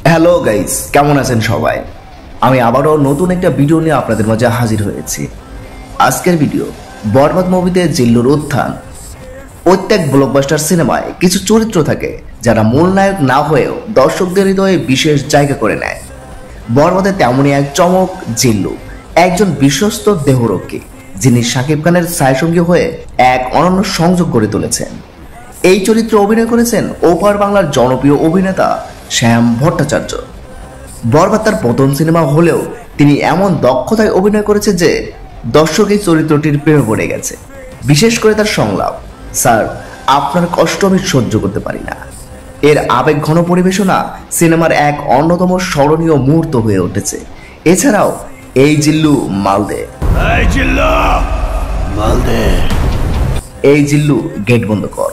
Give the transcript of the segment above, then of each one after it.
Hello guys, কেমন আছেন সবাই? আমি আবারও নতুন একটা ভিডিও নিয়ে আপনাদের মাঝে হাজির হয়েছি। আজকের ভিডিও বরবাদ মুভিতে জিল্লুর উত্থান। প্রত্যেক ব্লকবাস্টার সিনেমায় কিছু চরিত্র থাকে যারা মূল নায়ক না হয়েও দর্শকদের হৃদয়ে বিশেষ জায়গা করে নেয়। বরবাদে তেমনই এক চমক জিল্লু, একজন বিশ্বস্ত দেহরক্ষী যিনি শাকিব খানের ছায়াসঙ্গী হয়ে এক অনন্য সংযোগ গড়ে তুলেছেন। এই চরিত্রে অভিনয় করেছেন ওপার বাংলার জনপ্রিয় অভিনেতা শ্যাম ভট্টাচার্য। বরবাদ তার প্রথম সিনেমা হলেও তিনি এমন দক্ষতায় অভিনয় করেছে যে দর্শক এই চরিত্রটির প্রেমে পড়ে গেছে। বিশেষ করে তার সংলাপ, স্যার আপনার কষ্ট আমি সহ্য করতে পারি না, এর আবেগ ঘন পরিবেশনা সিনেমার এক অন্যতম স্মরণীয় মুহূর্ত হয়ে উঠেছে। এছাড়াও এই জিল্লু মালদে, এই জিল্লু গেট বন্ধ কর,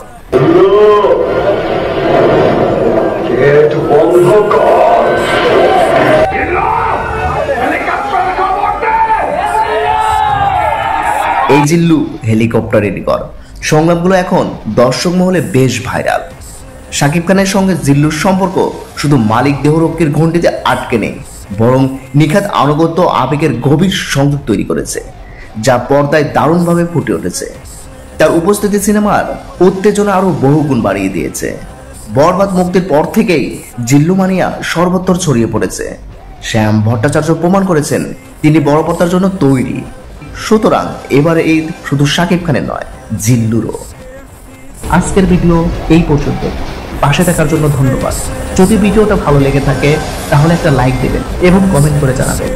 এই জিল্লু হেলিকপ্টার রেডি কর সংলাপগুলো এখন দর্শক মহলে বেশ ভাইরাল। শাকিব খানের সঙ্গে জিল্লুর সম্পর্ক শুধু মালিক দেহরক্ষীর ঘণ্টিতে আটকে নেই, বরং নিখাত আনুগত্য আবেগের গভীর সংযোগ তৈরি করেছে, যা পর্দায় দারুণভাবে ফুটে উঠেছে। তার উপস্থিতি সিনেমার উত্তেজনা আরো বহুগুণ বাড়িয়ে দিয়েছে। বরবাদ মুক্তির পর থেকেই জিল্লু মানিয়া সর্বত্র ছড়িয়ে পড়েছে। শ্যাম ভট্টাচার্য প্রমাণ করেছেন তিনি বড় পর্দার জন্য তৈরি। সুতরাং এবারে এই শুধু শাকিব খানের নয়, জিল্লুরও। আজকের ভিডিও এই পর্যন্ত। পাশে থাকার জন্য ধন্যবাদ। যদি ভিডিওটা ভালো লেগে থাকে তাহলে একটা লাইক দেবেন এবং কমেন্ট করে জানাবেন।